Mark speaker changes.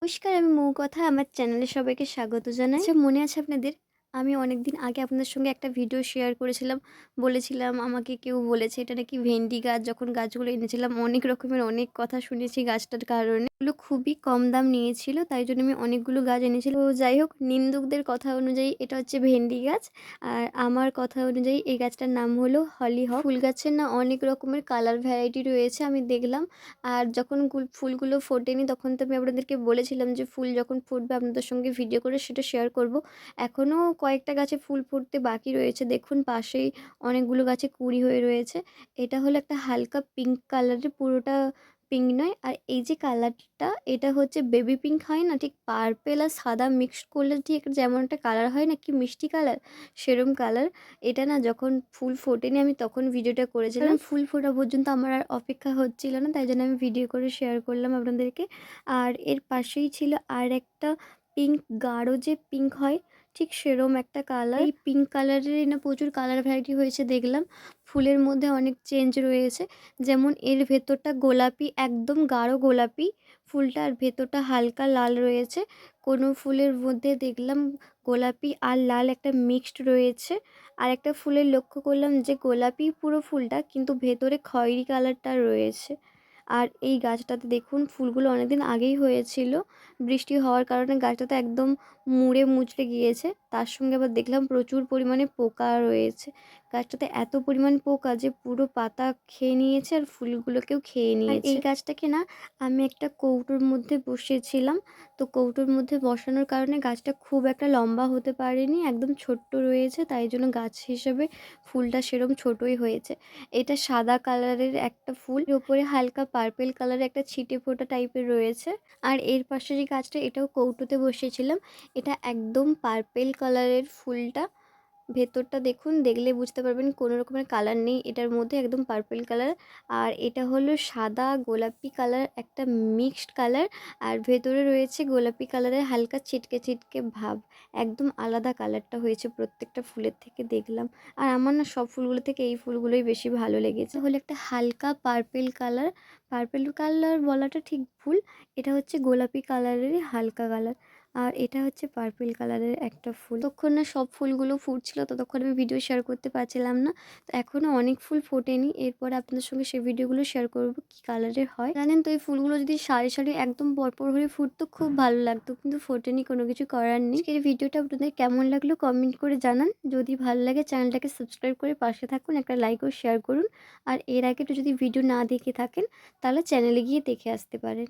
Speaker 1: নমস্কার, আমি মৌকথা। আমার চ্যানেলে সবাইকে স্বাগত জানাই। আচ্ছা, মনে আছে আপনাদের? আমি অনেকদিন আগে আপনাদের সঙ্গে একটা ভিডিও শেয়ার করেছিলাম। বলেছিলাম আমাকে কেউ বলেছে এটা নাকি ভেন্ডি গাছ। যখন গাছগুলো এনেছিলাম অনেক রকমের অনেক কথা শুনেছি গাছটার কারণে। এগুলো খুবই কম দাম নিয়েছিল। তাই জন্য আমি অনেকগুলো গাছ এনেছিলাম। তো যাই হোক, নিন্দুকদের কথা অনুযায়ী এটা হচ্ছে ভেন্ডি গাছ। আর আমার কথা অনুযায়ী এই গাছটার নাম হলো হলিহক। ফুল গাছের না অনেক রকমের কালার ভ্যারাইটি রয়েছে আমি দেখলাম। আর যখন ফুলগুলো ফোটেনি তখন তো আমি আপনাদেরকে বলেছিলাম যে ফুল যখন ফুটবে আপনাদের সঙ্গে ভিডিও করে সেটা শেয়ার করব। এখনও কয়েকটা গাছে ফুল ফুটতে বাকি রয়েছে। দেখুন পাশেই অনেকগুলো গাছে কুঁড়ি হয়ে রয়েছে। এটা হলো একটা হালকা পিঙ্ক কালারের, পুরোটা পিঙ্ক নয়। আর এই যে কালারটা এটা হচ্ছে বেবি পিঙ্ক, হয় না ঠিক পার্পেল আর সাদা মিক্সড করলে ঠিক যেমন একটা কালার হয় না, কি মিষ্টি কালার, সেরম কালার। এটা না যখন ফুল ফোটেনি আমি তখন ভিডিওটা করেছিলাম। ফুল ফোটা পর্যন্ত আমার আর অপেক্ষা হচ্ছিল না, তাই জন্য আমি ভিডিও করে শেয়ার করলাম আপনাদেরকে। আর এর পাশেই ছিল আর একটা পিঙ্ক, গাঢ় যে পিঙ্ক হয় ঠিক সেরম একটা কালার। এই পিঙ্ক কালারেরই না প্রচুর কালার ভ্যারাইটি হয়েছে দেখলাম। ফুলের মধ্যে অনেক চেঞ্জ রয়েছে, যেমন এর ভেতরটা গোলাপি, একদম গাঢ় গোলাপি ফুলটা, আর ভেতরটা হালকা লাল রয়েছে। কোনো ফুলের মধ্যে দেখলাম গোলাপি আর লাল একটা মিক্সড রয়েছে। আর একটা ফুলের লক্ষ্য করলাম যে গোলাপি পুরো ফুলটা, কিন্তু ভেতরে খয়েরি কালারটা রয়েছে। আর এই গাছটাতে দেখুন ফুলগুলো অনেকদিন আগেই হয়েছিল, বৃষ্টি হওয়ার কারণে গাছটাতে একদম মুড়ে মুচড়ে গিয়েছে। তার সঙ্গে আবার দেখলাম প্রচুর পরিমাণে পোকা রয়েছে গাছটাতে, এত পরিমাণ পোকা যে পুরো পাতা খেয়ে নিয়েছে আর ফুলগুলোকেও খেয়ে নিয়েছে। এই গাছটাকে না আমি একটা কৌটোর মধ্যে বসিয়েছিলাম। তো কৌটোর মধ্যে বসানোর কারণে গাছটা খুব একটা লম্বা হতে পারেনি, একদম ছোট্ট রয়েছে, তাই জন্য গাছ হিসেবে ফুলটা সেরম ছোটই হয়েছে। এটা সাদা কালারের একটা ফুল, এর উপরে হালকা পার্পেল কালারের একটা ছিটে ফোঁটা টাইপের রয়েছে। আর এর পাশে যে গাছটা এটাও কৌটোতে বসিয়েছিলাম, এটা একদম পার্পেল কালারের ফুলটা। ভেতরটা দেখুন, দেখলে বুঝতে পারবেন কোনো রকমের কালার নেই এটার মধ্যে, একদম পার্পল কালার। আর এটা হলো সাদা গোলাপি কালার, একটা মিক্সড কালার। আর ভেতরে রয়েছে গোলাপি কালারের হালকা ছিটকে ছিটকে ভাব, একদম আলাদা কালারটা হয়েছে প্রত্যেকটা ফুলের থেকে দেখলাম। আর আমার না সব ফুলগুলো থেকে এই ফুলগুলোই বেশি ভালো লেগেছে। হলো একটা হালকা পার্পল কালার, পার্পল কালার বলাটা ঠিক ভুল, এটা হচ্ছে গোলাপি কালারেরই হালকা কালার। আর এটা হচ্ছে পার্পল কালারের একটা ফুল। ততক্ষণ না সব ফুলগুলো ফুটছিল, ততক্ষণ আমি ভিডিও শেয়ার করতে পারছিলাম না। তো এখনও অনেক ফুল ফোটেনি, এরপরে আপনাদের সঙ্গে সেই ভিডিওগুলো শেয়ার করব কী কালারের হয়। জানেন তো এই ফুলগুলো যদি সারি সারি একদম পরপর হয়ে ফুটতো খুব ভালো লাগতো, কিন্তু ফোটেনি, কোনো কিছু করার নেই। এই ভিডিওটা আপনাদের কেমন লাগলো কমেন্ট করে জানান। যদি ভালো লাগে চ্যানেলটাকে সাবস্ক্রাইব করে পাশে থাকুন, একটা লাইক ও শেয়ার করুন। আর এর আগে যদি ভিডিও না দেখে থাকেন তাহলে চ্যানেলে গিয়ে দেখে আসতে পারেন।